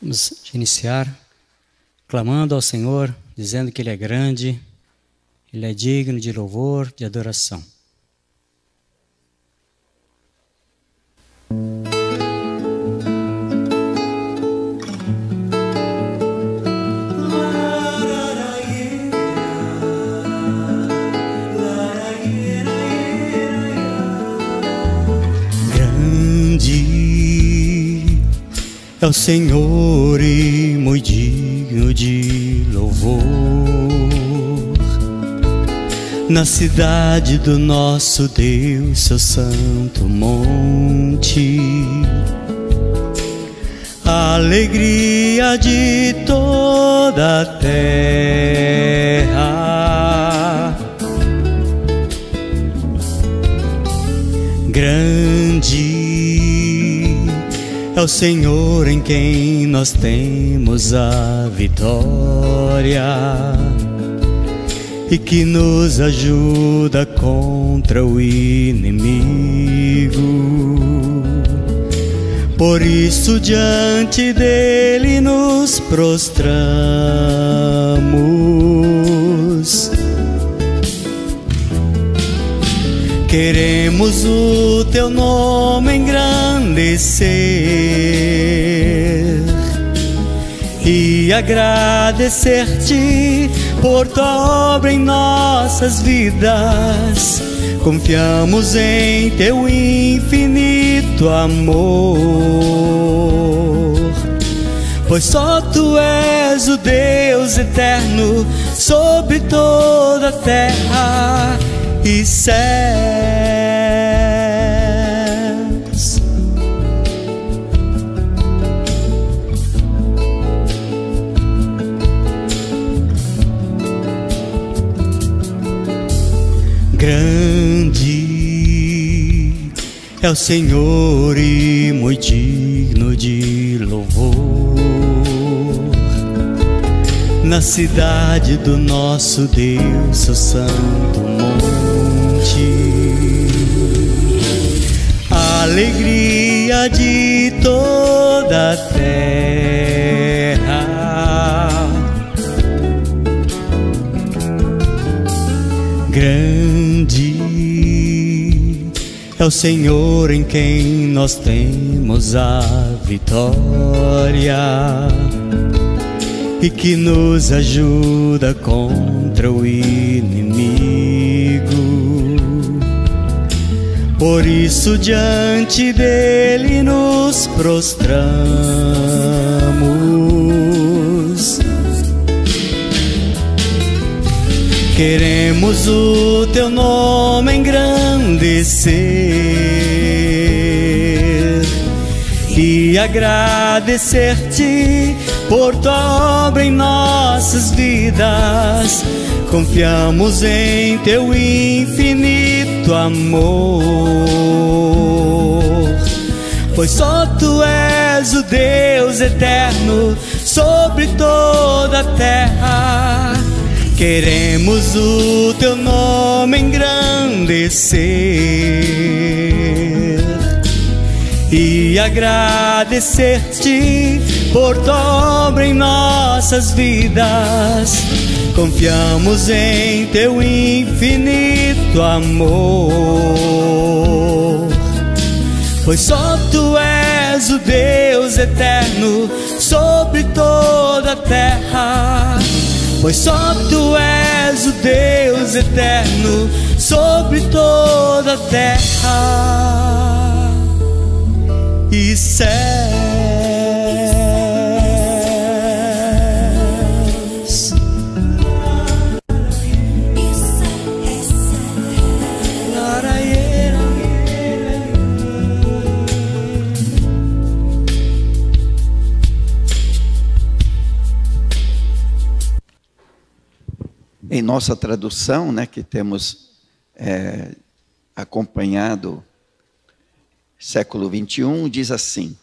Vamos iniciar clamando ao Senhor, dizendo que Ele é grande, Ele é digno de louvor, de adoração. É o Senhor e muito digno de louvor. Na cidade do nosso Deus, seu santo monte, a alegria de toda a terra. Grande é o Senhor em quem nós temos a vitória e que nos ajuda contra o inimigo. Por isso diante dele nos prostramos. Queremos o teu nome engrandecer e agradecer-te por tua obra em nossas vidas. Confiamos em teu infinito amor, pois só tu és o Deus eterno sobre toda a terra e céus. Grande é o Senhor e muito digno de louvor. Na cidade do nosso Deus, seu santo monte, a alegria de toda a terra. Grande é o Senhor em quem nós temos a vitória e que nos ajuda contra o inimigo. Por isso diante dele nos prostramos. Queremos o teu nome engrandecer e agradecer-te por tua obra em nossas vidas. Confiamos em teu infinito amor, pois só tu és o Deus eterno sobre toda a terra. Queremos o teu nome engrandecer e agradecer-te por tua obra em nossas vidas. Confiamos em teu infinito amor, pois só tu és o Deus eterno sobre toda a terra. Pois só tu és o Deus eterno sobre toda a terra e céus. Em nossa tradução, que temos acompanhado século 21, diz assim: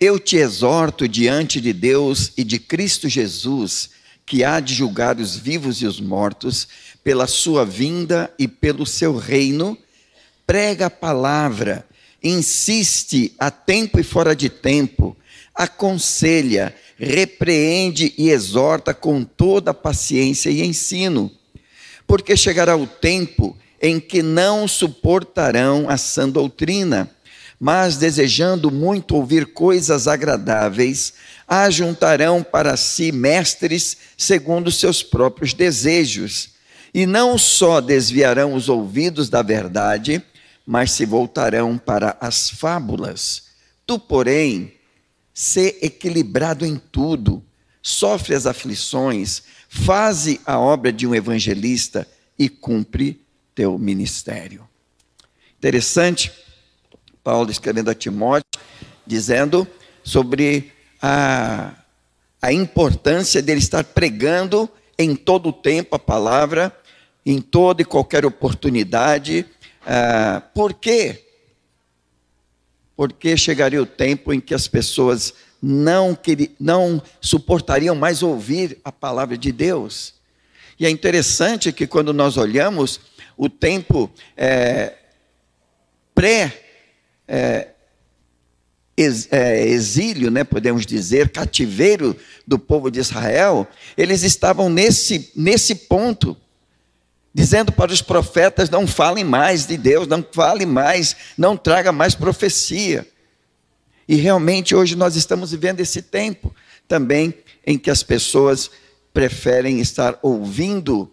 eu te exorto diante de Deus e de Cristo Jesus, que há de julgar os vivos e os mortos, pela sua vinda e pelo seu reino, prega a palavra, insiste a tempo e fora de tempo, aconselha, repreende e exorta com toda paciência e ensino. Porque chegará o tempo em que não suportarão a sã doutrina, mas desejando muito ouvir coisas agradáveis, ajuntarão para si mestres segundo seus próprios desejos. E não só desviarão os ouvidos da verdade, mas se voltarão para as fábulas. Tu, porém, sê equilibrado em tudo, sofre as aflições, faze a obra de um evangelista e cumpre teu ministério. Interessante, Paulo escrevendo a Timóteo, dizendo sobre a importância dele estar pregando em todo o tempo a palavra, em toda e qualquer oportunidade. Por quê? Porque chegaria o tempo em que as pessoas não suportariam mais ouvir a palavra de Deus. E é interessante que quando nós olhamos o tempo exílio, né, podemos dizer, cativeiro do povo de Israel, eles estavam nesse ponto, dizendo para os profetas: não falem mais de Deus, não falem mais, não traga mais profecia. E realmente hoje nós estamos vivendo esse tempo também em que as pessoas preferem estar ouvindo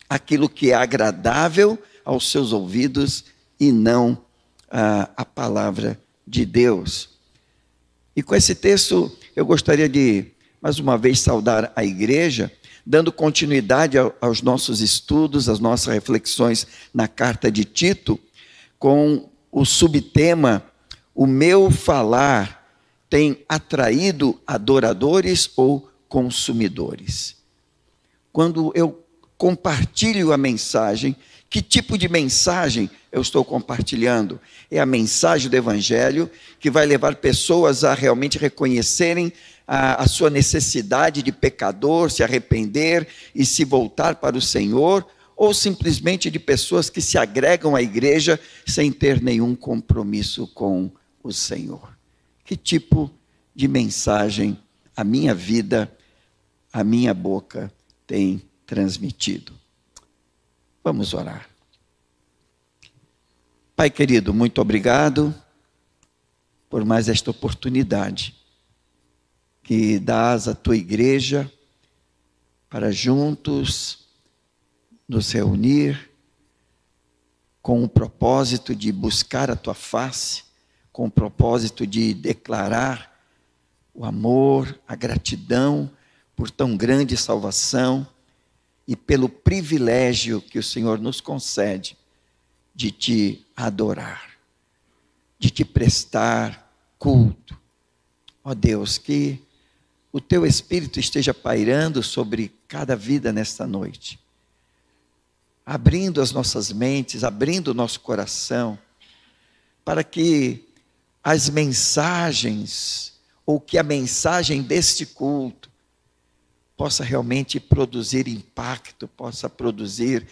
aquilo que é agradável aos seus ouvidos e não a palavra de Deus. E com esse texto eu gostaria de mais uma vez saudar a igreja, dando continuidade aos nossos estudos, às nossas reflexões na carta de Tito, com o subtema: o meu falar tem atraído adoradores ou consumidores? Quando eu compartilho a mensagem, que tipo de mensagem eu estou compartilhando? É a mensagem do Evangelho, que vai levar pessoas a realmente reconhecerem a sua necessidade de pecador, se arrepender e se voltar para o Senhor, ou simplesmente de pessoas que se agregam à igreja sem ter nenhum compromisso com o Senhor? Que tipo de mensagem a minha vida, a minha boca tem transmitido? Vamos orar. Pai querido, muito obrigado por mais esta oportunidade que dás à tua igreja para juntos nos reunir com o propósito de buscar a tua face, com o propósito de declarar o amor, a gratidão por tão grande salvação e pelo privilégio que o Senhor nos concede de te adorar, de te prestar culto. Ó Deus, que o teu Espírito esteja pairando sobre cada vida nesta noite, abrindo as nossas mentes, abrindo o nosso coração, para que as mensagens, ou que a mensagem deste culto, possa realmente produzir impacto, possa produzir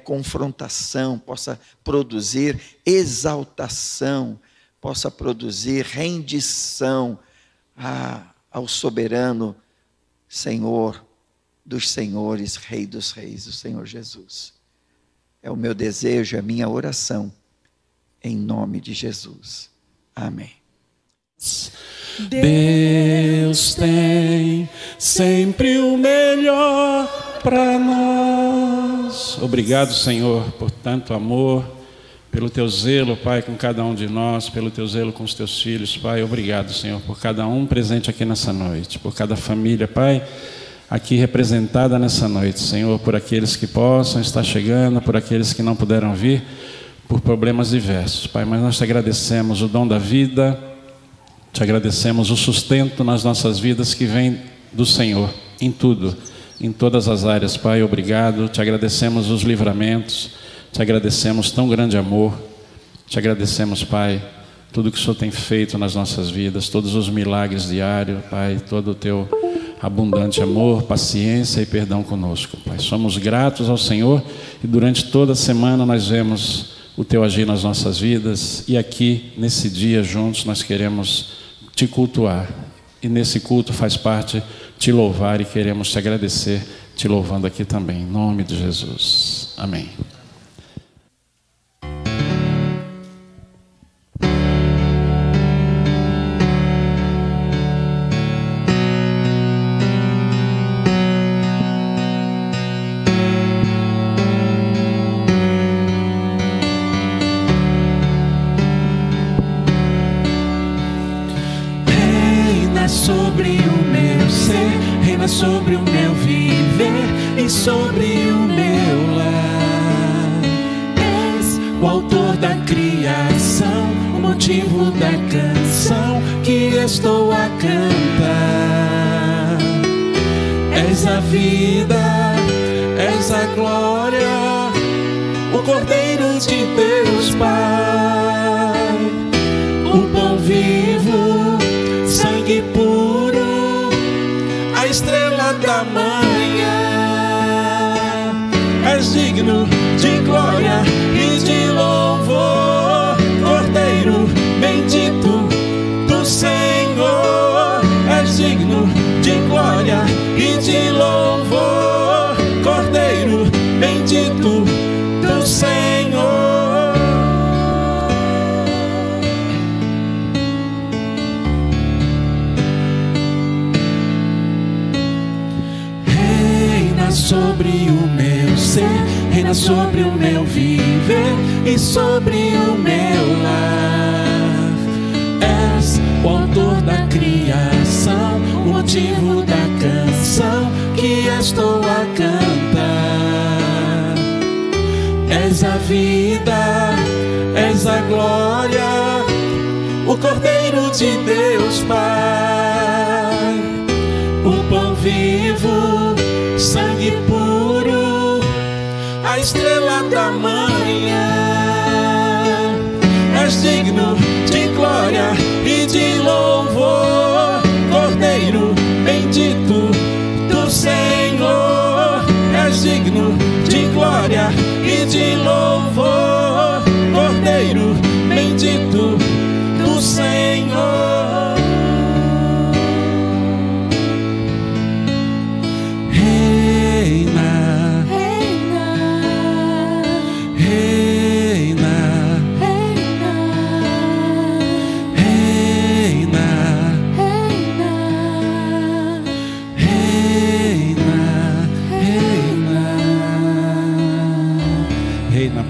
confrontação, possa produzir exaltação, possa produzir rendição ao soberano Senhor dos senhores, Rei dos reis, o Senhor Jesus. É o meu desejo, é a minha oração, em nome de Jesus. Amém. Deus tem sempre o melhor para nós. Obrigado, Senhor, por tanto amor, pelo teu zelo, Pai, com cada um de nós, pelo teu zelo com os teus filhos, Pai. Obrigado, Senhor, por cada um presente aqui nessa noite, por cada família, Pai, aqui representada nessa noite, Senhor, por aqueles que possam estar chegando, por aqueles que não puderam vir, por problemas diversos, Pai. Mas nós te agradecemos o dom da vida, te agradecemos o sustento nas nossas vidas que vem do Senhor, em tudo, em todas as áreas, Pai. Obrigado, te agradecemos os livramentos, te agradecemos tão grande amor, te agradecemos, Pai, tudo que o Senhor tem feito nas nossas vidas, todos os milagres diários, Pai, todo o teu abundante amor, paciência e perdão conosco, Pai. Somos gratos ao Senhor e durante toda a semana nós vemos o teu agir nas nossas vidas, e aqui nesse dia juntos nós queremos te cultuar. E nesse culto faz parte te louvar e queremos te agradecer, te louvando aqui também, em nome de Jesus. Amém. Sobre o meu ser, reina sobre o meu viver e sobre o meu lar. És o autor da criação, o motivo da canção que estou a cantar. És a vida, és a glória, o Cordeiro de Deus Pai, o pão vivo, sangue puro, a estrela da manhã. És digno de glória e de louvor, Cordeiro bendito do Senhor. És digno de glória e de louvor, Cordeiro bendito do Senhor. Sobre o meu ser, reina sobre o meu viver e sobre o meu lar. És o autor da criação, o motivo da canção que estou a cantar. És a vida, és a glória, o Cordeiro de Deus Pai, o pão vivo, sangue puro, a estrela da manhã. És digno de glória e de louvor, Cordeiro bendito do Senhor. És digno de glória e de louvor, Cordeiro bendito do Senhor.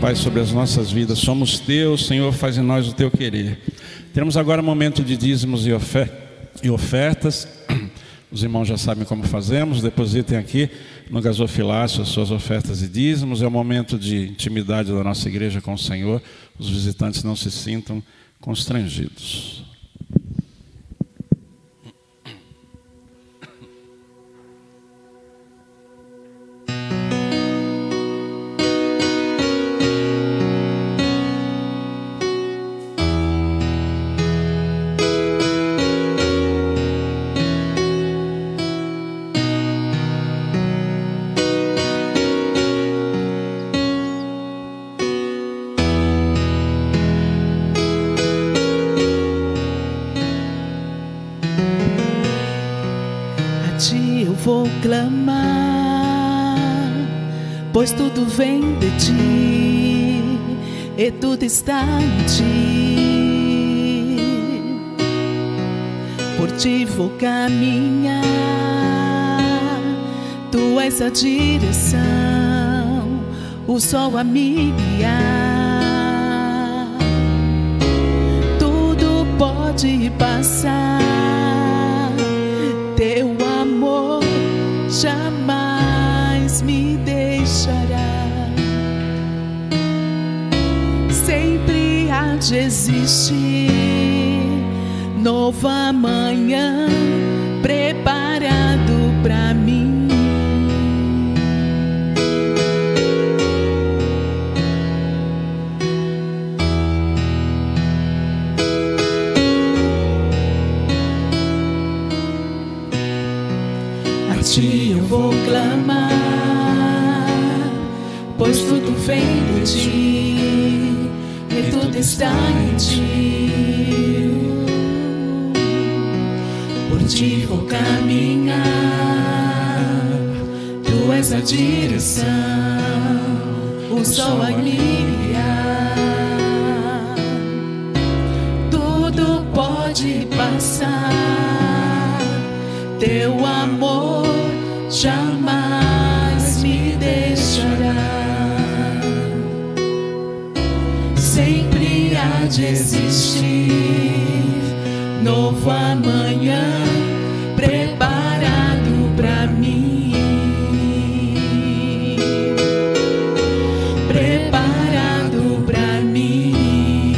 Pai, sobre as nossas vidas, somos teus, Senhor, faz em nós o teu querer. Teremos agora um momento de dízimos e ofertas. Os irmãos já sabem como fazemos, depositem aqui no gasofilácio as suas ofertas e dízimos. É um momento de intimidade da nossa igreja com o Senhor, os visitantes não se sintam constrangidos. Vou clamar, pois tudo vem de ti e tudo está em ti. Por ti vou caminhar, tu és a direção, o sol a me guiar. Tudo pode passar, teu amor jamais me deixará. Sempre há de existir novo amanhã preparado pra mim. A ti eu vou clamar, pois tudo vem de ti e tudo está em ti. caminhar, Tu és a direção, o sol a brilhar. Tudo pode passar, Teu amor jamais me deixará. Sempre há de existir novo amanhã preparado pra mim, preparado pra mim,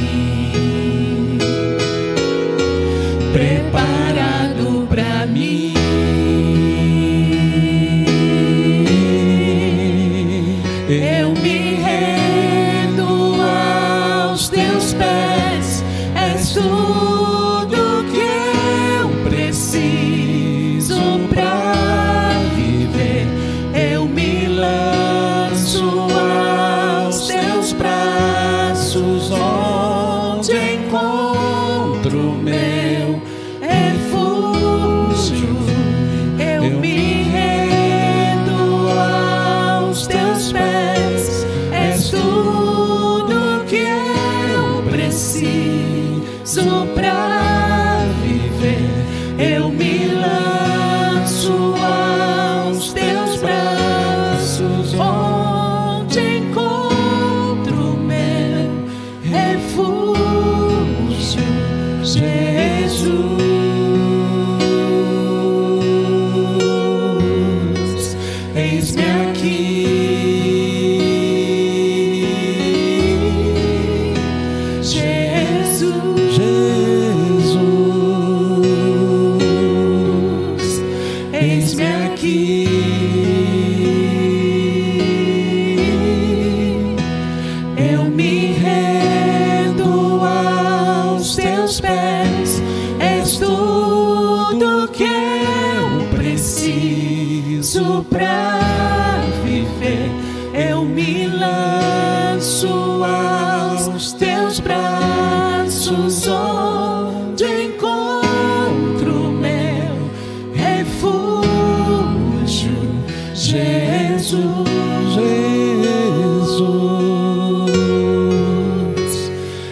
preparado pra mim. Eu me rendo aos Teus pés, és tudo que eu preciso pra viver. Eu me lanço aos Teus braços, onde encontro meu refúgio. Eu me rendo aos Teus pés, és tudo que eu preciso pra viver. Eu me lanço aos Teus braços, onde encontro meu refúgio, Jesus. Eis-me aqui, Jesus. Eis-me aqui, eu me rendo aos Teus pés, és tudo que eu preciso pra viver. Eu me lanço aos Teus braços, onde encontro meu refúgio, Jesus.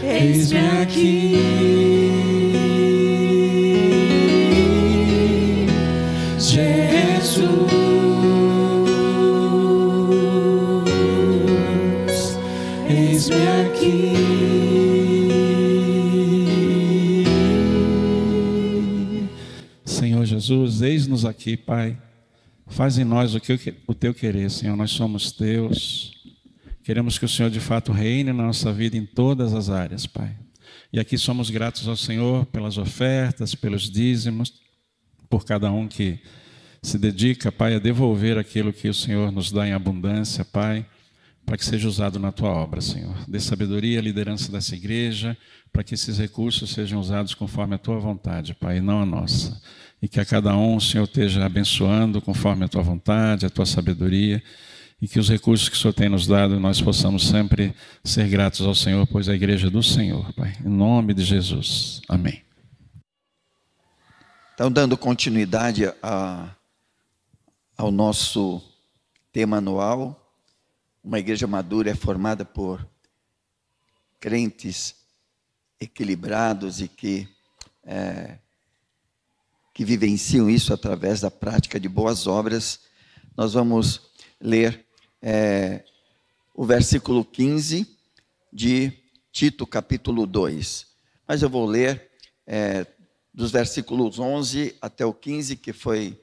Eis-me aqui, Jesus. Eis-me aqui. Senhor Jesus, eis-nos aqui, Pai. Faz em nós o Teu querer, Senhor. Nós somos Teus. Queremos que o Senhor de fato reine na nossa vida em todas as áreas, Pai. E aqui somos gratos ao Senhor pelas ofertas, pelos dízimos, por cada um que se dedica, Pai, a devolver aquilo que o Senhor nos dá em abundância, Pai, para que seja usado na Tua obra, Senhor. Dê sabedoria à liderança dessa igreja, para que esses recursos sejam usados conforme a Tua vontade, Pai, e não a nossa. E que a cada um o Senhor esteja abençoando conforme a Tua vontade, a Tua sabedoria, e que os recursos que o Senhor tem nos dado, nós possamos sempre ser gratos ao Senhor, pois a igreja é do Senhor, Pai. Em nome de Jesus. Amém. Então, dando continuidade ao nosso tema anual, uma igreja madura é formada por crentes equilibrados e que vivenciam isso através da prática de boas obras. Nós vamos ler o versículo 15 de Tito, capítulo 2. Mas eu vou ler dos versículos 11 até o 15, que foi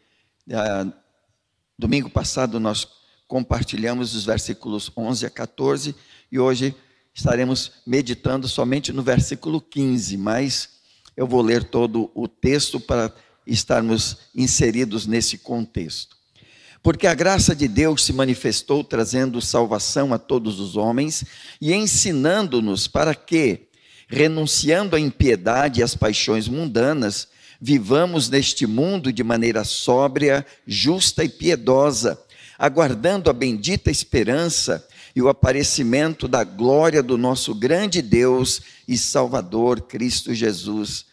domingo passado nós compartilhamos os versículos 11 a 14, e hoje estaremos meditando somente no versículo 15, mas eu vou ler todo o texto para estarmos inseridos nesse contexto. Porque a graça de Deus se manifestou trazendo salvação a todos os homens e ensinando-nos para que, renunciando à impiedade e às paixões mundanas, vivamos neste mundo de maneira sóbria, justa e piedosa, aguardando a bendita esperança e o aparecimento da glória do nosso grande Deus e Salvador, Cristo Jesus,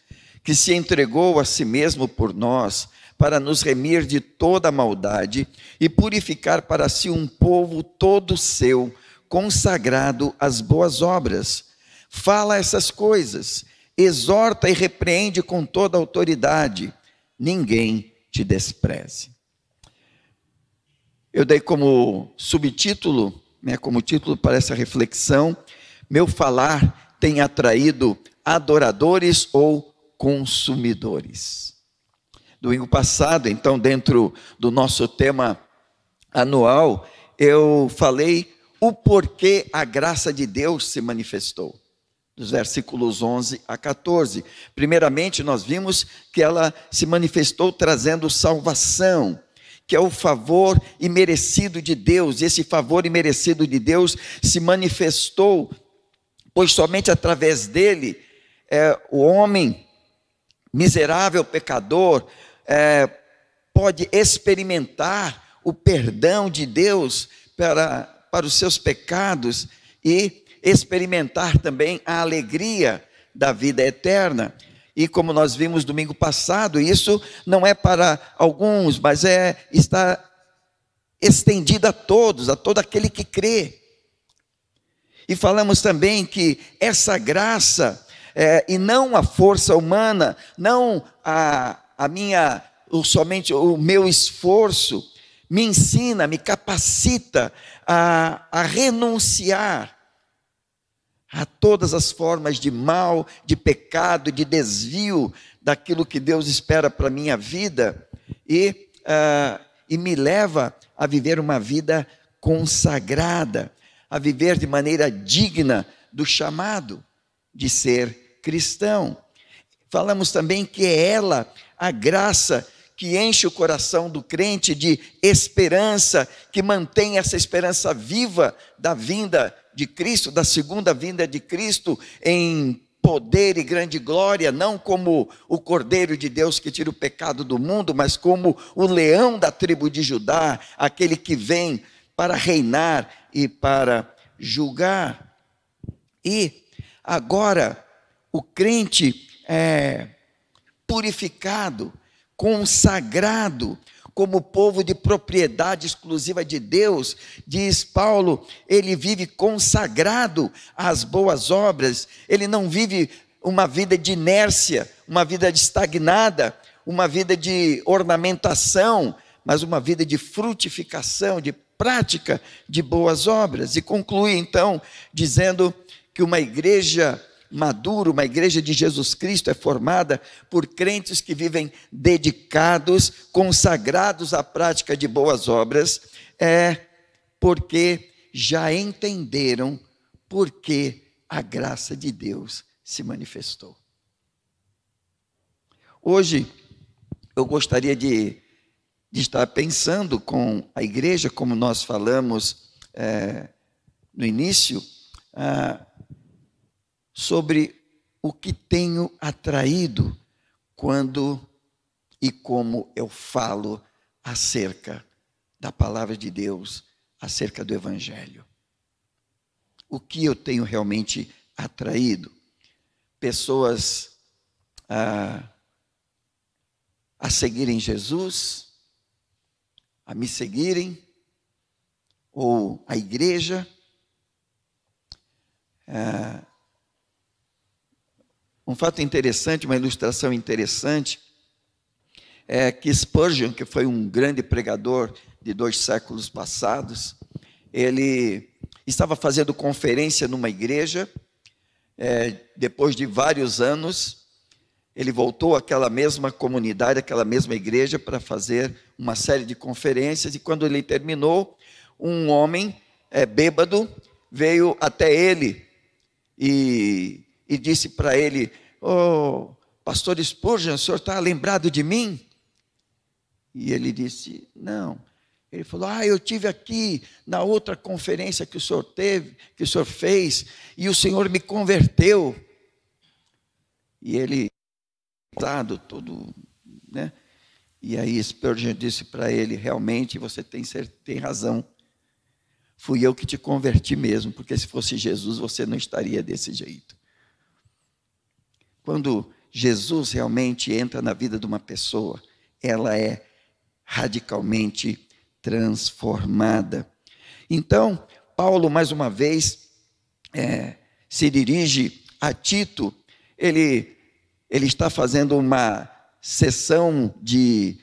que se entregou a si mesmo por nós, para nos remir de toda a maldade e purificar para si um povo todo seu, consagrado às boas obras. Fala essas coisas, exorta e repreende com toda a autoridade. Ninguém te despreze. Eu dei como subtítulo, como título para essa reflexão, meu falar tem atraído adoradores ou consumidores. Domingo passado, então, dentro do nosso tema anual, eu falei o porquê a graça de Deus se manifestou. Dos versículos 11 a 14. Primeiramente, nós vimos que ela se manifestou trazendo salvação, que é o favor imerecido de Deus. E esse favor imerecido de Deus se manifestou, pois somente através dele, o homem miserável, pecador, pode experimentar o perdão de Deus para os seus pecados e experimentar também a alegria da vida eterna. E como nós vimos domingo passado, isso não é para alguns, mas está estendido a todos, a todo aquele que crê. E falamos também que essa graça, e não a força humana, não somente o meu esforço, me ensina, me capacita a renunciar a todas as formas de mal, de pecado, de desvio daquilo que Deus espera para a minha vida, e me leva a viver uma vida consagrada, a viver de maneira digna do chamado de ser cristão. Falamos também que é ela, a graça, que enche o coração do crente de esperança, que mantém essa esperança viva da vinda de Cristo, da segunda vinda de Cristo, em poder e grande glória, não como o Cordeiro de Deus que tira o pecado do mundo, mas como o leão da tribo de Judá, aquele que vem para reinar e para julgar. E agora o crente é purificado, consagrado, como povo de propriedade exclusiva de Deus. Diz Paulo, ele vive consagrado às boas obras, ele não vive uma vida de inércia, uma vida estagnada, uma vida de ornamentação, mas uma vida de frutificação, de prática de boas obras. E conclui então dizendo que uma igreja madura, uma igreja de Jesus Cristo é formada por crentes que vivem dedicados, consagrados à prática de boas obras, porque já entenderam por que a graça de Deus se manifestou. Hoje eu gostaria de estar pensando com a igreja, como nós falamos no início, sobre o que tenho atraído quando e como eu falo acerca da palavra de Deus, acerca do Evangelho. O que eu tenho realmente atraído? Pessoas a seguirem Jesus, a me seguirem, ou a igreja. Um fato interessante, uma ilustração interessante, é que Spurgeon, que foi um grande pregador de 2 séculos passados, ele estava fazendo conferência numa igreja, depois de vários anos, ele voltou àquela mesma comunidade, àquela mesma igreja, para fazer uma série de conferências, e quando ele terminou, um homem bêbado veio até ele e disse para ele: "Oh, pastor Spurgeon, o senhor está lembrado de mim?" E ele disse: "Não." Ele falou: "Eu tive aqui na outra conferência que o senhor teve, que o senhor fez, e o senhor me converteu." E ele, todo, né? E aí Spurgeon disse para ele: "Realmente você tem razão. Fui eu que te converti mesmo, porque se fosse Jesus você não estaria desse jeito." Quando Jesus realmente entra na vida de uma pessoa, ela é radicalmente transformada. Então, Paulo, mais uma vez, se dirige a Tito. Ele está fazendo uma sessão de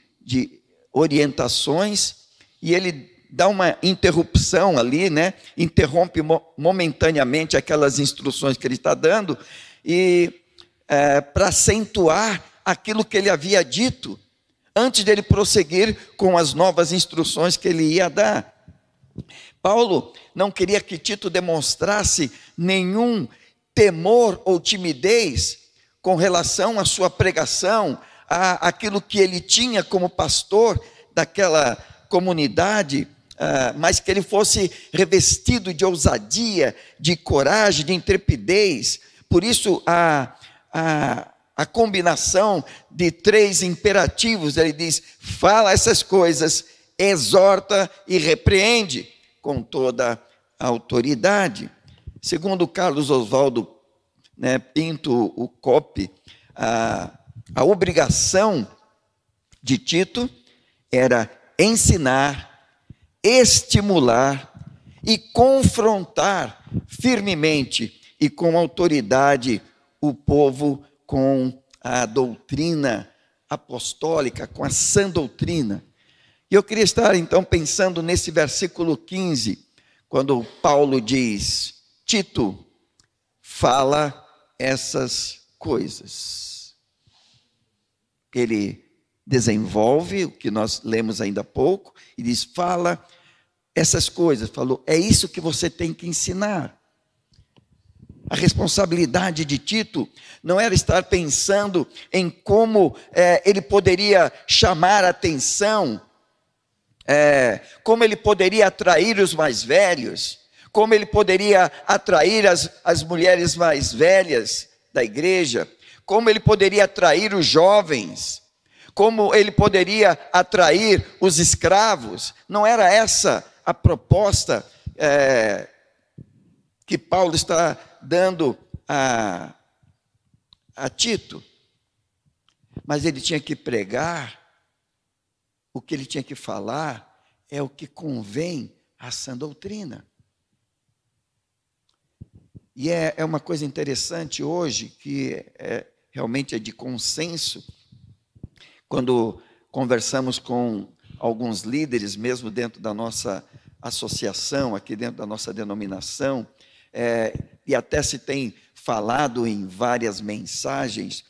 orientações e ele dá uma interrupção ali, né? Interrompe momentaneamente aquelas instruções que ele está dando e para acentuar aquilo que ele havia dito antes dele prosseguir com as novas instruções que ele ia dar. Paulo não queria que Tito demonstrasse nenhum temor ou timidez com relação à sua pregação, àquilo que ele tinha como pastor daquela comunidade, mas que ele fosse revestido de ousadia, de coragem, de intrepidez. Por isso, a combinação de 3 imperativos, ele diz: fala essas coisas, exorta e repreende com toda a autoridade. Segundo Carlos Oswaldo Pinto, o Coppi, a obrigação de Tito era ensinar, estimular e confrontar firmemente e com autoridade o povo com a doutrina apostólica, com a sã doutrina. E eu queria estar então pensando nesse versículo 15, quando Paulo diz: Tito, fala essas coisas. Ele desenvolve o que nós lemos ainda há pouco e diz: fala essas coisas. Falou, é isso que você tem que ensinar. A responsabilidade de Tito não era estar pensando em como ele poderia chamar a atenção, como ele poderia atrair os mais velhos, como ele poderia atrair as mulheres mais velhas da igreja, como ele poderia atrair os jovens, como ele poderia atrair os escravos. Não era essa a proposta que Paulo está dando a Tito. Mas ele tinha que pregar, o que ele tinha que falar é o que convém à sã doutrina. E é uma coisa interessante hoje, que realmente é de consenso, quando conversamos com alguns líderes, mesmo dentro da nossa associação, aqui dentro da nossa denominação, e até se tem falado em várias mensagens,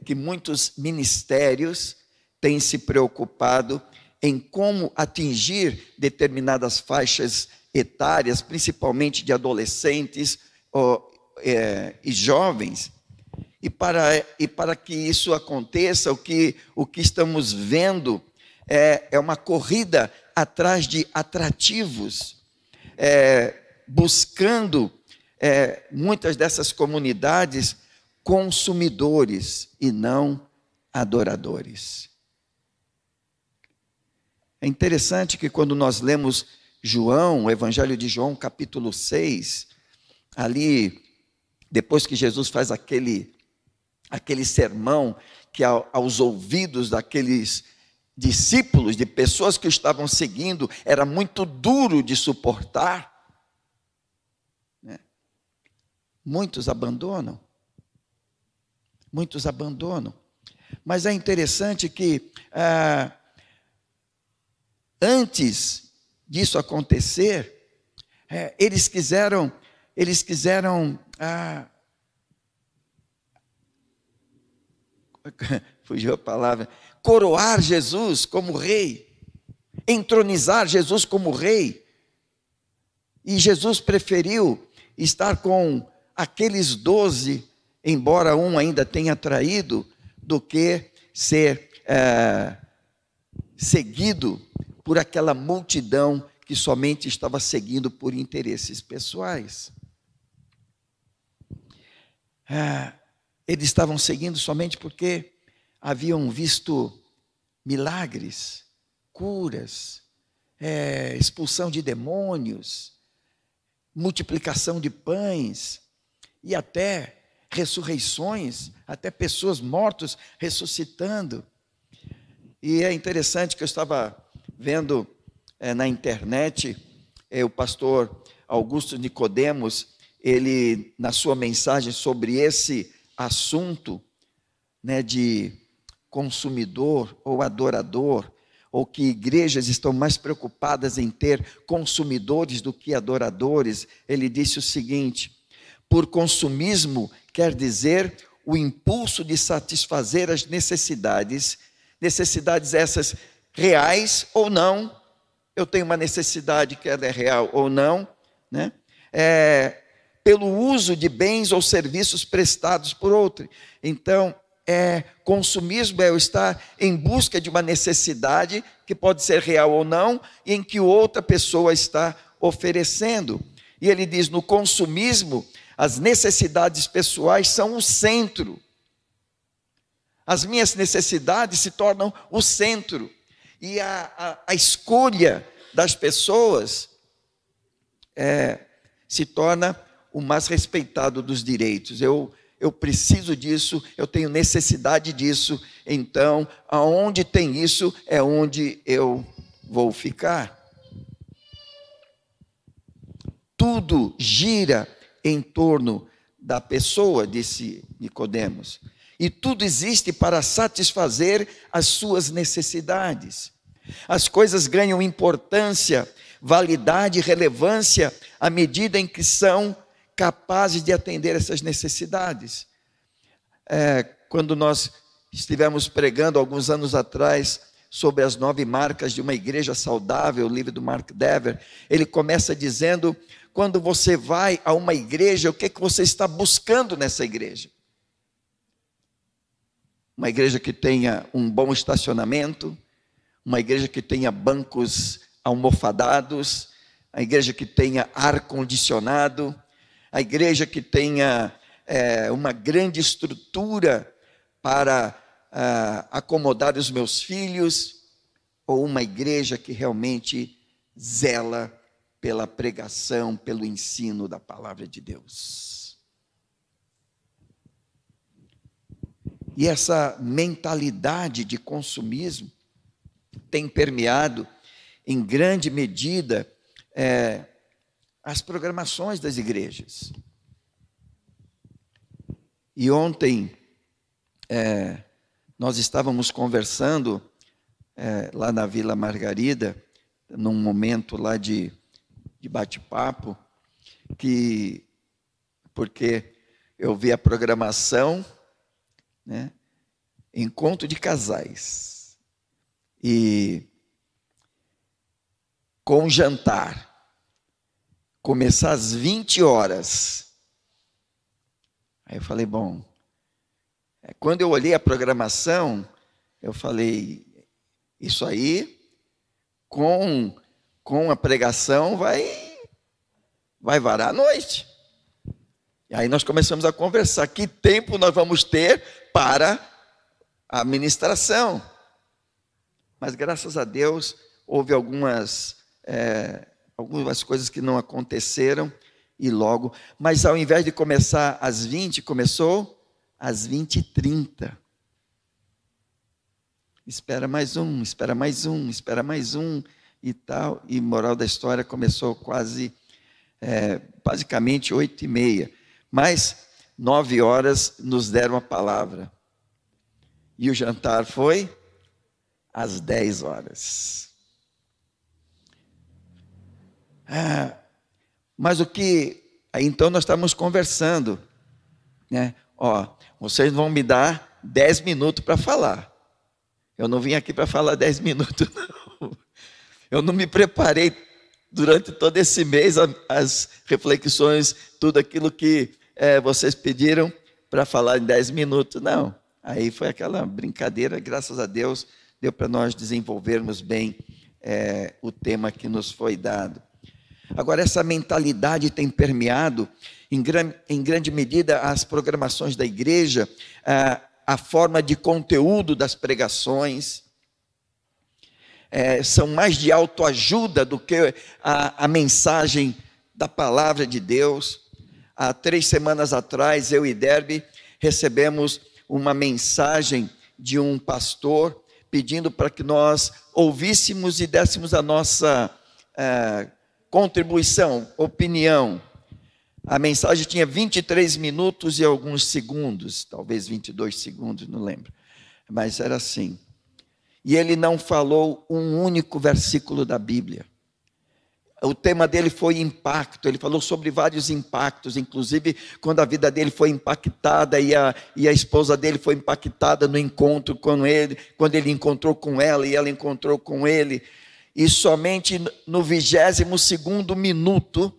que muitos ministérios têm se preocupado em como atingir determinadas faixas etárias, principalmente de adolescentes e jovens. E para que isso aconteça, o que estamos vendo é uma corrida atrás de atrativos, buscando muitas dessas comunidades consumidores e não adoradores. É interessante que quando nós lemos João, o Evangelho de João, capítulo 6, ali, depois que Jesus faz aquele sermão que aos ouvidos daqueles discípulos, de pessoas que o estavam seguindo, era muito duro de suportar, né? Muitos abandonam. Mas é interessante que antes disso acontecer, eles quiseram fugiu a palavra, coroar Jesus como rei, entronizar Jesus como rei. E Jesus preferiu estar com aqueles 12, embora um ainda tenha traído, do que ser seguido por aquela multidão que somente estava seguindo por interesses pessoais. Eles estavam seguindo somente porque haviam visto milagres, curas, expulsão de demônios, multiplicação de pães e até ressurreições, até pessoas mortas ressuscitando. E é interessante que eu estava vendo na internet, o pastor Augusto Nicodemos, ele, na sua mensagem sobre esse assunto, né, de consumidor ou adorador, ou que igrejas estão mais preocupadas em ter consumidores do que adoradores, ele disse o seguinte: por consumismo quer dizer o impulso de satisfazer as necessidades essas reais ou não. Eu tenho uma necessidade que ela é real ou não, né? Pelo uso de bens ou serviços prestados por outro. Então, consumismo é eu estar em busca de uma necessidade que pode ser real ou não, e em que outra pessoa está oferecendo. E ele diz, no consumismo, as necessidades pessoais são o centro. As minhas necessidades se tornam o centro. E a escolha das pessoas se torna o mais respeitado dos direitos. Eu preciso disso, eu tenho necessidade disso, então, aonde tem isso, é onde eu vou ficar. Tudo gira em torno da pessoa, disse Nicodemos, e tudo existe para satisfazer as suas necessidades. As coisas ganham importância, validade e relevância à medida em que são capazes de atender essas necessidades. Quando nós estivemos pregando alguns anos atrás sobre as 9 marcas de uma igreja saudável, o livro do Mark Dever, ele começa dizendo, quando você vai a uma igreja, o que você está buscando nessa igreja? Uma igreja que tenha um bom estacionamento, uma igreja que tenha bancos almofadados, a igreja que tenha ar-condicionado, a igreja que tenha uma grande estrutura para acomodar os meus filhos, ou uma igreja que realmente zela pela pregação, pelo ensino da palavra de Deus. E essa mentalidade de consumismo tem permeado, em grande medida, as programações das igrejas. E ontem, nós estávamos conversando lá na Vila Margarida, num momento lá de bate-papo, porque eu vi a programação, né, encontro de casais, e com jantar, começar às 20 horas. Aí eu falei, bom, quando eu olhei a programação, eu falei, isso aí, com a pregação, vai varar a noite. E aí nós começamos a conversar, que tempo nós vamos ter para a ministração. Mas graças a Deus, houve algumas coisas que não aconteceram, e logo, mas ao invés de começar às 20, começou às 20h30. Espera mais um, espera mais um, espera mais um, e tal, e moral da história, começou basicamente 8h30, mas 9 horas nos deram a palavra, e o jantar foi às 10 horas. Mas então nós estamos conversando, né? Vocês vão me dar 10 minutos para falar. Eu não vim aqui para falar 10 minutos, não. Eu não me preparei durante todo esse mês, as reflexões, tudo aquilo que vocês pediram para falar em 10 minutos, não. Aí foi aquela brincadeira, graças a Deus, deu para nós desenvolvermos bem o tema que nos foi dado. Agora, essa mentalidade tem permeado, em grande medida, as programações da igreja, a forma de conteúdo das pregações, são mais de autoajuda do que a mensagem da palavra de Deus. Há 3 semanas atrás, eu e Derby recebemos uma mensagem de um pastor pedindo para que nós ouvíssemos e dessemos a nossa contribuição, opinião. A mensagem tinha 23 minutos e alguns segundos, talvez 22 segundos, não lembro. Mas era assim. E ele não falou um único versículo da Bíblia. O tema dele foi impacto. Ele falou sobre vários impactos, inclusive quando a vida dele foi impactada e a esposa dele foi impactada no encontro com ele, quando ele encontrou com ela e ela encontrou com ele. E somente no 22º minuto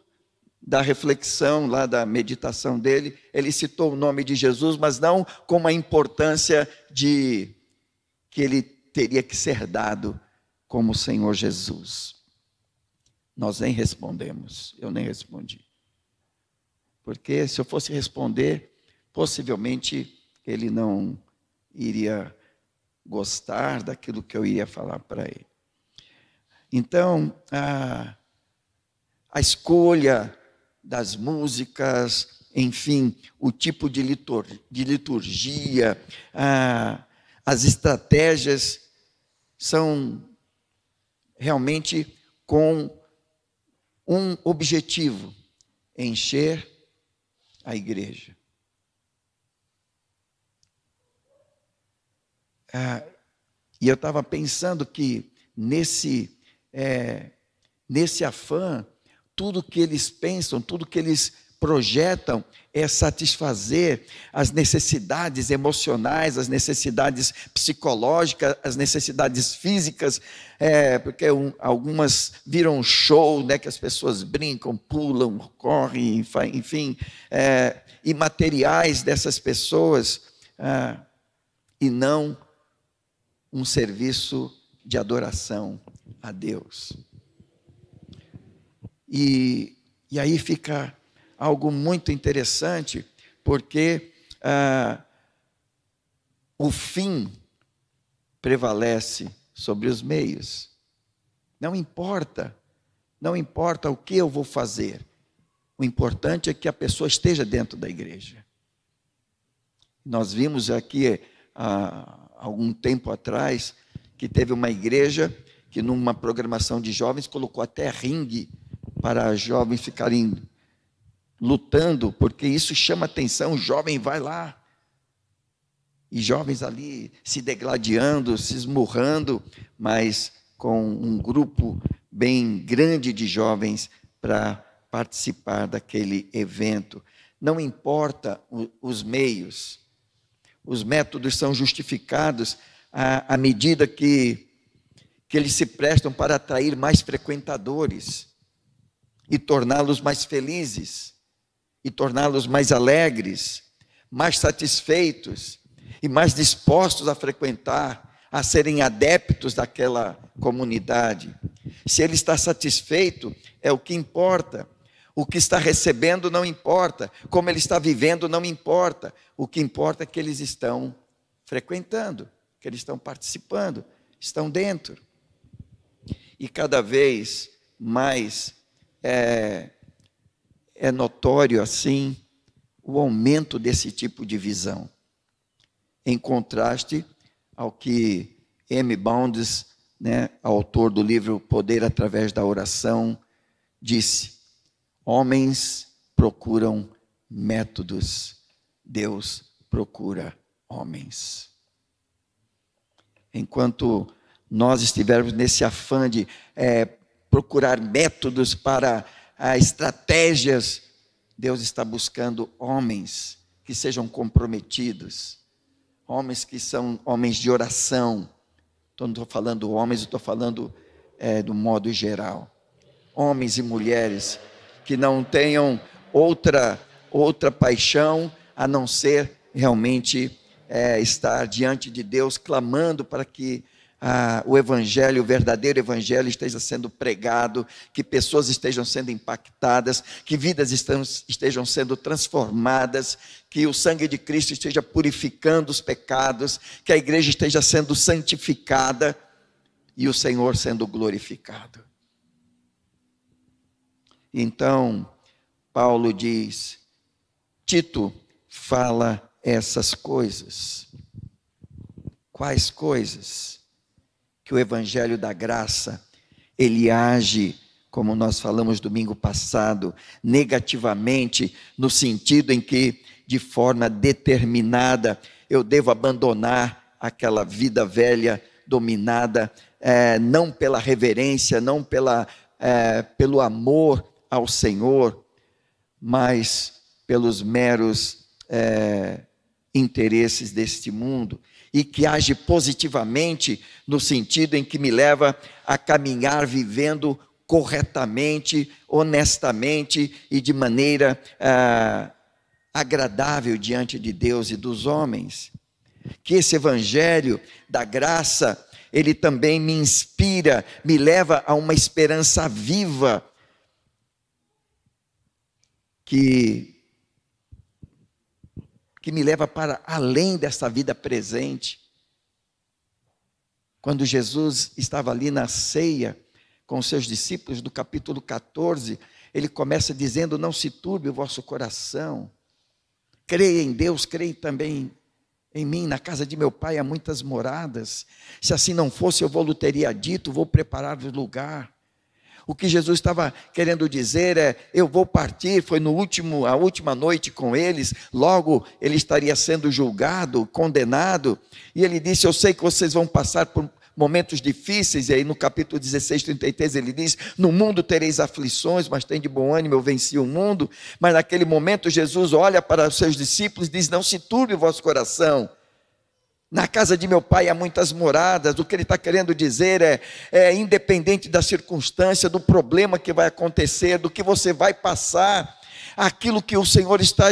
da reflexão, lá da meditação dele, ele citou o nome de Jesus, mas não com a importância de que ele teria que ser dado como Senhor Jesus. Nós nem respondemos, eu nem respondi. Porque se eu fosse responder, possivelmente ele não iria gostar daquilo que eu iria falar para ele. Então, a escolha das músicas, enfim, o tipo de liturgia, as estratégias são realmente com um objetivo: encher a igreja. E eu estava pensando que nesse afã, tudo que eles pensam, tudo que eles projetam é satisfazer as necessidades emocionais, as necessidades psicológicas, as necessidades físicas, porque algumas viram um show, né, que as pessoas brincam, pulam, correm, enfim, imateriais dessas pessoas, e não um serviço de adoração a Deus. E aí fica algo muito interessante, porque o fim prevalece sobre os meios. Não importa o que eu vou fazer, o importante é que a pessoa esteja dentro da igreja. Nós vimos aqui, há algum tempo atrás, que teve uma igreja que numa programação de jovens colocou até ringue para jovens ficarem lutando, porque isso chama atenção, o jovem vai lá, e jovens ali se degladiando, se esmurrando, mas com um grupo bem grande de jovens para participar daquele evento. Não importa os meios, os métodos são justificados à medida que eles se prestam para atrair mais frequentadores e torná-los mais felizes, e torná-los mais alegres, mais satisfeitos e mais dispostos a frequentar, a serem adeptos daquela comunidade. Se ele está satisfeito, é o que importa. O que está recebendo não importa, como ele está vivendo não importa. O que importa é que eles estão frequentando, que eles estão participando, estão dentro. E cada vez mais é notório assim o aumento desse tipo de visão, em contraste ao que M. Bounds, autor do livro Poder através da Oração, disse: homens procuram métodos, Deus procura homens. Enquanto nós estivermos nesse afã de procurar métodos para estratégias, Deus está buscando homens que sejam comprometidos, homens que são homens de oração. Não estou falando homens, estou falando do modo geral. Homens e mulheres que não tenham outra paixão a não ser realmente estar diante de Deus, clamando para que o evangelho, o verdadeiro evangelho esteja sendo pregado, que pessoas estejam sendo impactadas, que vidas estejam sendo transformadas, que o sangue de Cristo esteja purificando os pecados, que a igreja esteja sendo santificada e o Senhor sendo glorificado. Então, Paulo diz, Tito fala essas coisas. Quais coisas? que o evangelho da graça, ele age, como nós falamos domingo passado, negativamente, no sentido em que, de forma determinada, eu devo abandonar aquela vida velha dominada, não pela reverência, não pelo amor ao Senhor, mas pelos meros interesses deste mundo, e que age positivamente no sentido em que me leva a caminhar vivendo corretamente, honestamente e de maneira agradável diante de Deus e dos homens. Que esse evangelho da graça, ele também me inspira, me leva a uma esperança viva, que me leva para além dessa vida presente. Quando Jesus estava ali na ceia com os seus discípulos, do capítulo 14, ele começa dizendo: não se turbe o vosso coração, creia em Deus, creia também em mim. Na casa de meu pai há muitas moradas, se assim não fosse eu vou-lhe teria dito, vou preparar-vos lugar. O que Jesus estava querendo dizer é: eu vou partir. Foi a última noite com eles, logo ele estaria sendo julgado, condenado, e ele disse: eu sei que vocês vão passar por momentos difíceis. E aí no capítulo 16, 33 ele diz: no mundo tereis aflições, mas tem de bom ânimo, eu venci o mundo. Mas naquele momento Jesus olha para os seus discípulos e diz: não se turbe o vosso coração, na casa de meu pai há muitas moradas. O que ele está querendo dizer independente da circunstância, do problema que vai acontecer, do que você vai passar, aquilo que o Senhor está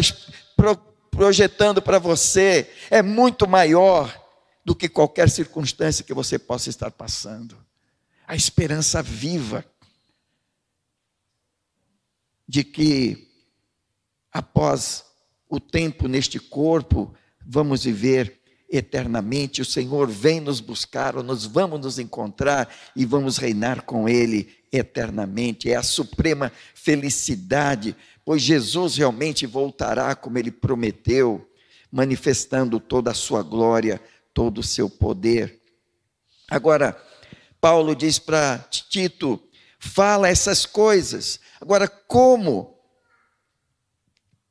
projetando para você é muito maior do que qualquer circunstância que você possa estar passando. A esperança viva de que após o tempo neste corpo, vamos viver eternamente. O Senhor vem nos buscar, ou nós vamos nos encontrar e vamos reinar com Ele eternamente. É a suprema felicidade, pois Jesus realmente voltará como Ele prometeu, manifestando toda a sua glória, todo o seu poder. Agora, Paulo diz para Tito: fala essas coisas. Agora, como?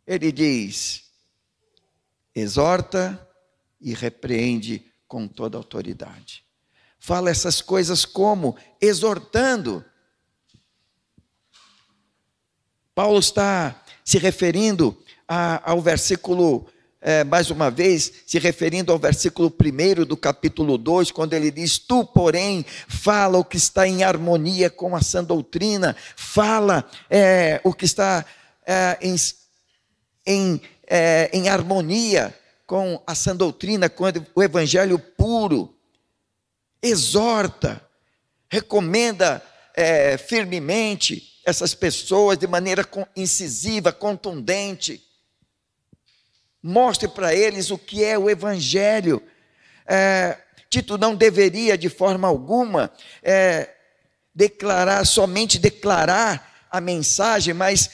Ele diz: exorta e repreende com toda autoridade. Fala essas coisas como? Exortando. Paulo está se referindo ao versículo, mais uma vez, se referindo ao versículo 1 do capítulo 2, quando ele diz: tu, porém, fala o que está em harmonia com a sã doutrina, fala o que está em harmonia com a sã doutrina, com o evangelho puro. Exorta, recomenda firmemente essas pessoas de maneira incisiva, contundente. Mostre para eles o que é o evangelho. Tito não deveria de forma alguma somente declarar a mensagem, mas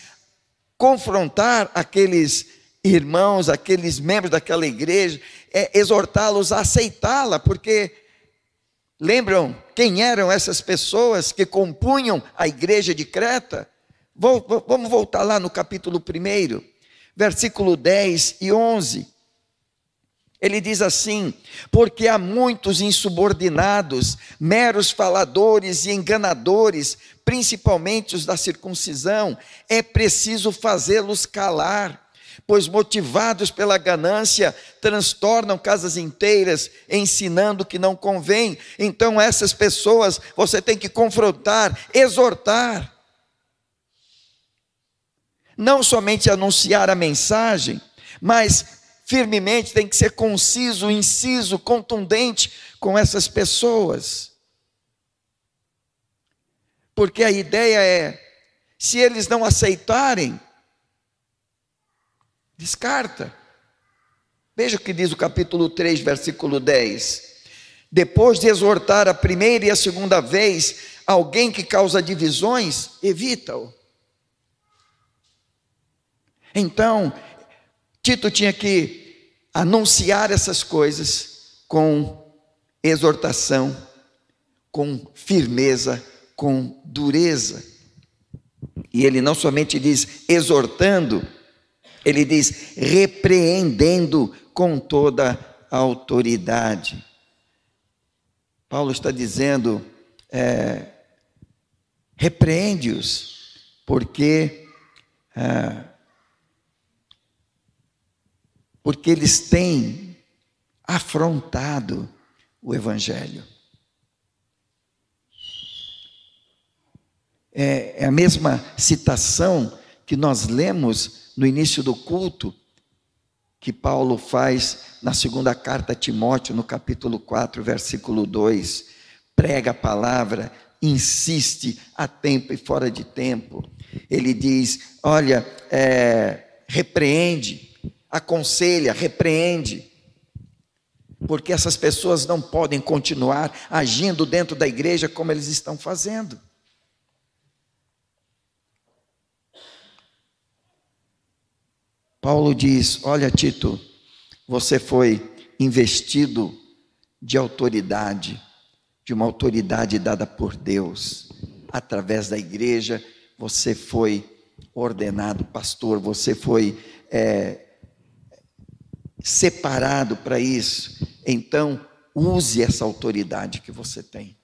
confrontar aqueles irmãos, aqueles membros daquela igreja, exortá-los a aceitá-la, porque lembram quem eram essas pessoas que compunham a igreja de Creta? Vamos voltar lá no capítulo 1, versículo 10 e 11. Ele diz assim: porque há muitos insubordinados, meros faladores e enganadores, principalmente os da circuncisão, é preciso fazê-los calar, pois motivados pela ganância, transtornam casas inteiras, ensinando que não convém. Então essas pessoas você tem que confrontar, exortar. Não somente anunciar a mensagem, mas firmemente tem que ser conciso, inciso, contundente com essas pessoas. Porque a ideia é, se eles não aceitarem, descarta. Veja o que diz o capítulo 3, versículo 10. Depois de exortar a primeira e a segunda vez alguém que causa divisões, evita-o. Então, Tito tinha que anunciar essas coisas com exortação, com firmeza, com dureza. E ele não somente diz exortando, ele diz repreendendo com toda a autoridade. Paulo está dizendo, repreende-os, porque eles têm afrontado o Evangelho. É a mesma citação que nós lemos no início do culto, que Paulo faz na segunda carta a Timóteo, no capítulo 4, versículo 2. Prega a palavra, insiste a tempo e fora de tempo. Ele diz, olha, repreende, aconselha, repreende. Porque essas pessoas não podem continuar agindo dentro da igreja como eles estão fazendo. Paulo diz, olha Tito, você foi investido de autoridade, de uma autoridade dada por Deus. Através da igreja, você foi ordenado pastor, você foi separado para isso. Então, use essa autoridade que você tem,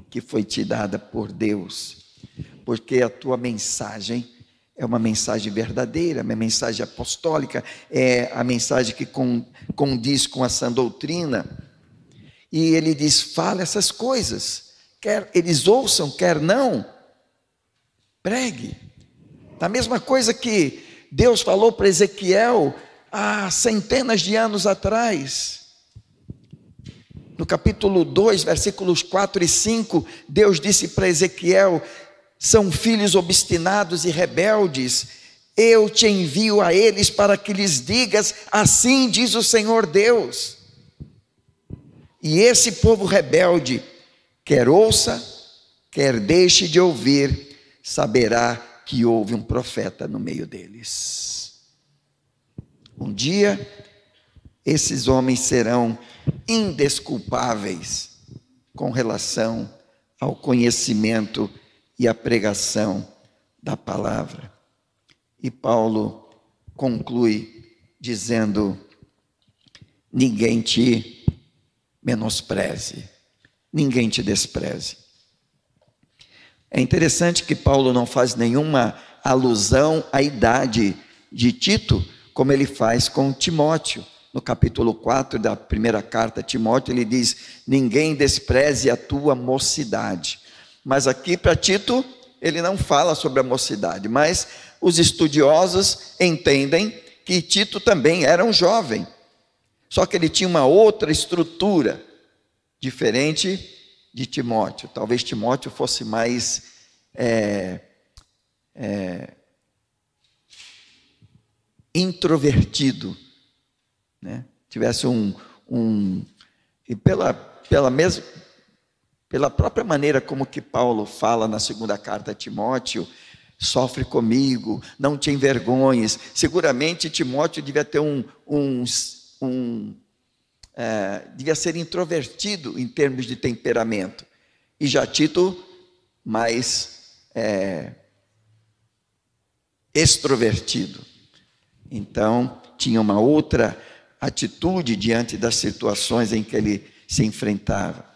que foi te dada por Deus, porque a tua mensagem é uma mensagem verdadeira, uma mensagem apostólica, é a mensagem que condiz com a sã doutrina. E ele diz, fala essas coisas, quer eles ouçam, quer não, pregue. A mesma coisa que Deus falou para Ezequiel há centenas de anos atrás. No capítulo 2, versículos 4 e 5, Deus disse para Ezequiel, são filhos obstinados e rebeldes, eu te envio a eles para que lhes digas, assim diz o Senhor Deus. E esse povo rebelde, quer ouça, quer deixe de ouvir, saberá que houve um profeta no meio deles. Um dia, esses homens serão indesculpáveis com relação ao conhecimento e a pregação da palavra. E Paulo conclui dizendo, ninguém te menospreze, ninguém te despreze. É interessante que Paulo não faz nenhuma alusão à idade de Tito, como ele faz com Timóteo. No capítulo 4 da primeira carta a Timóteo, ele diz, ninguém despreze a tua mocidade. Mas aqui para Tito, ele não fala sobre a mocidade, mas os estudiosos entendem que Tito também era um jovem, só que ele tinha uma outra estrutura, diferente de Timóteo. Talvez Timóteo fosse mais introvertido, né? Tivesse e pela própria maneira como que Paulo fala na segunda carta a Timóteo, sofre comigo, não te envergonhes. Seguramente Timóteo devia ter devia ser introvertido em termos de temperamento. E já Tito, mais extrovertido. Então, tinha uma outra atitude diante das situações em que ele se enfrentava.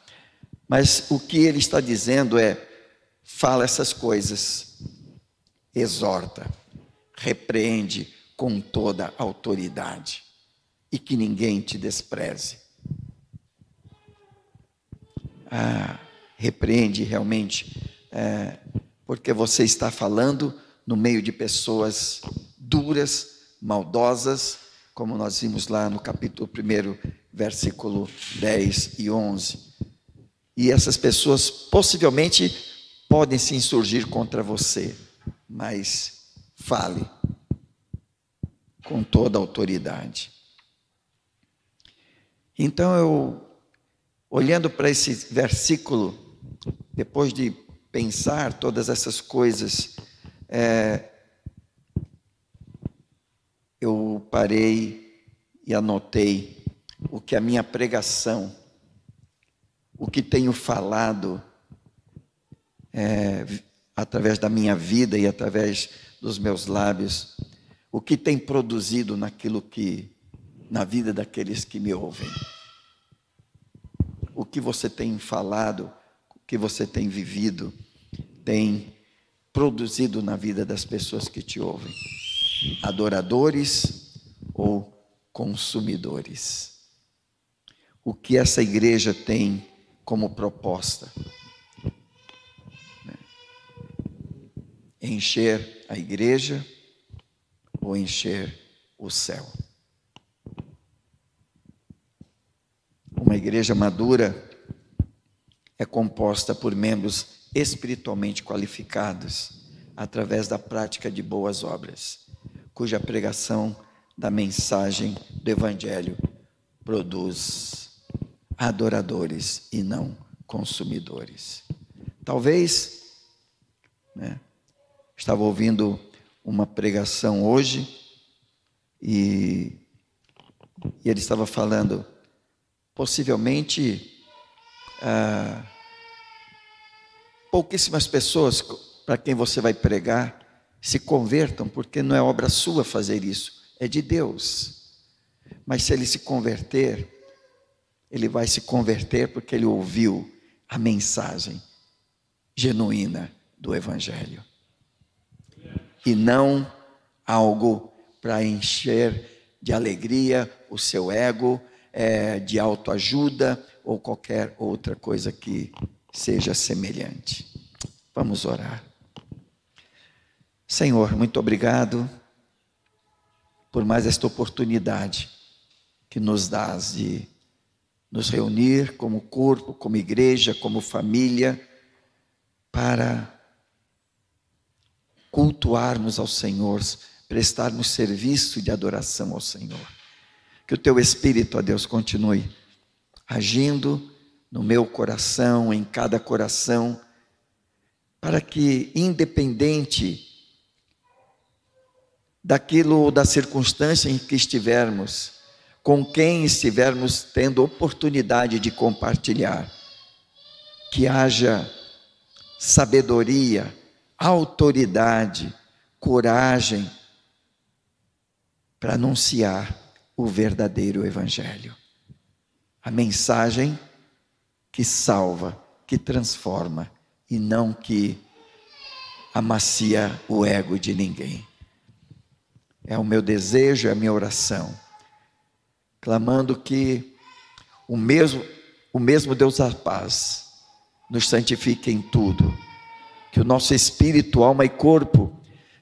Mas o que ele está dizendo fala essas coisas, exorta, repreende com toda a autoridade e que ninguém te despreze. Repreende realmente, porque você está falando no meio de pessoas duras, maldosas, como nós vimos lá no capítulo 1, versículo 10 e 11. E essas pessoas possivelmente podem se insurgir contra você, mas fale com toda a autoridade. Então olhando para esse versículo, depois de pensar todas essas coisas, eu parei e anotei o que a minha pregação, o que tenho falado através da minha vida e através dos meus lábios, o que tem produzido na vida daqueles que me ouvem. O que você tem falado, o que você tem vivido, tem produzido na vida das pessoas que te ouvem. Adoradores ou consumidores. O que essa igreja tem como proposta? Encher a igreja ou encher o céu? Uma igreja madura é composta por membros espiritualmente qualificados através da prática de boas obras, cuja pregação da mensagem do Evangelho produz adoradores e não consumidores. Talvez, estava ouvindo uma pregação hoje e ele estava falando, possivelmente pouquíssimas pessoas para quem você vai pregar se convertam, porque não é obra sua fazer isso, é de Deus. Mas se ele se converter, ele vai se converter porque ele ouviu a mensagem genuína do Evangelho. E não algo para encher de alegria o seu ego, de autoajuda ou qualquer outra coisa que seja semelhante. Vamos orar. Senhor, muito obrigado por mais esta oportunidade que nos dás de nos reunir como corpo, como igreja, como família, para cultuarmos ao Senhor, prestarmos serviço de adoração ao Senhor. Que o Teu Espírito, ó Deus, continue agindo no meu coração, em cada coração, para que, independente daquilo, da circunstância em que estivermos, com quem estivermos tendo oportunidade de compartilhar, que haja sabedoria, autoridade, coragem para anunciar o verdadeiro Evangelho. A mensagem que salva, que transforma e não que amacia o ego de ninguém. É o meu desejo, é a minha oração, clamando que o mesmo Deus da paz nos santifique em tudo, que o nosso espírito, alma e corpo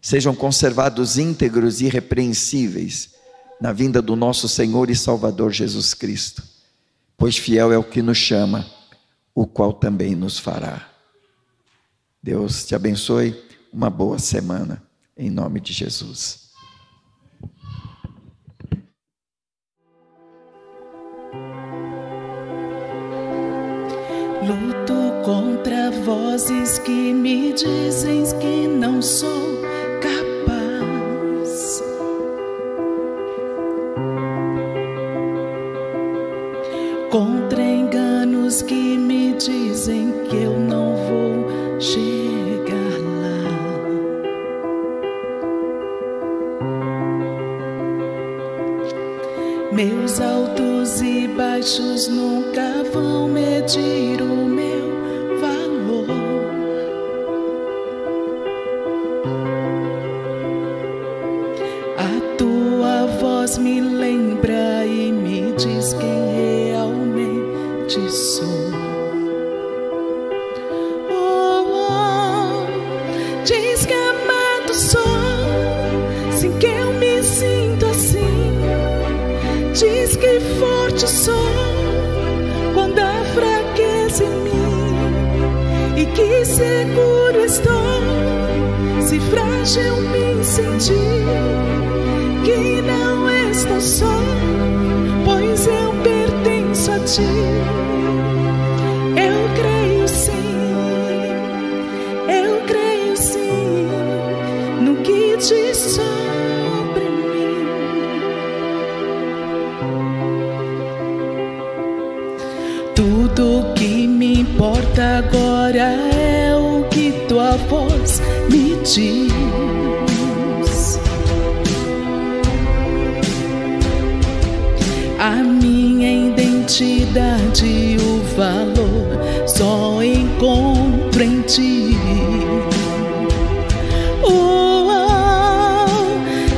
sejam conservados íntegros e irrepreensíveis na vinda do nosso Senhor e Salvador Jesus Cristo, pois fiel é o que nos chama, o qual também nos fará. Deus te abençoe, uma boa semana, em nome de Jesus. Luto contra vozes que me dizem que não sou capaz. Contra enganos que me dizem que eu não vou chegar lá. Meus altos e baixos nunca vão medir o meu valor. A tua voz me lembra e me diz quem realmente sou. Diz que amado sou, sem que eu me sinto assim. Diz que forte sou quando há fraqueza em mim, e que seguro estou se frágil me sentir, que não estou só, pois eu pertenço a ti. Eu creio sim no que diz sobre mim. Tu Tudo que me importa agora é o que tua voz me diz. A minha identidade e o valor só encontro em ti.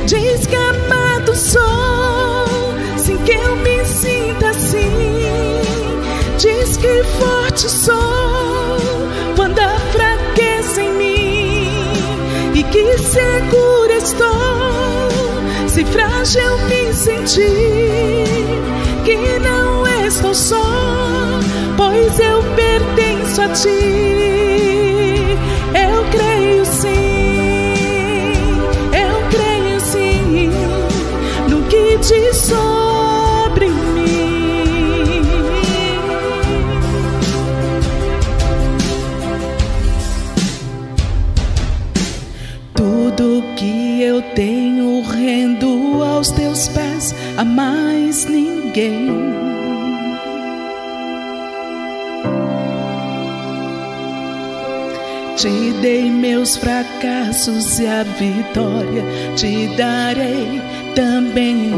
Descamado sou, sim, que eu me sinta assim. Diz que forte sou quando há fraqueza em mim, e que segura estou se frágil me sentir. Que não estou só, pois eu pertenço a ti. Eu creio sim, eu creio sim no que diz sobre mim. Tudo que eu tenho rendo aos teus pés, a mais ninguém. Te dei meus fracassos e a vitória te darei também.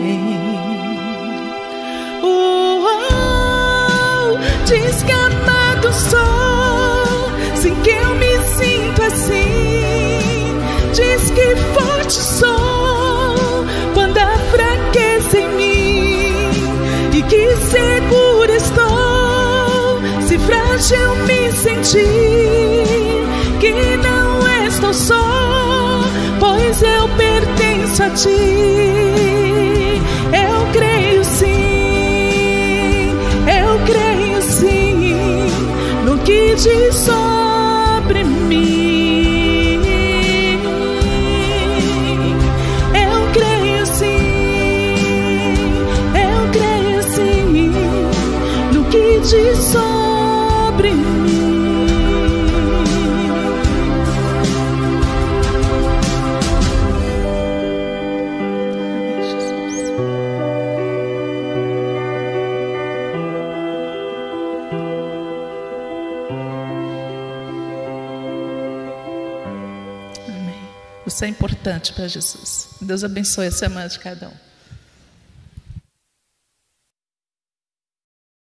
Descamado sou, sim, que eu me sinto assim. Diz que forte sou quando há fraqueza em mim, e que segura estou se frágil me sentir. Que não estou só, pois eu pertenço a ti. Eu creio sim, eu creio sim no que diz sobre mim. Eu creio sim, eu creio sim no que diz sobre mim. Isso é importante para Jesus. Deus abençoe a semana de cada um.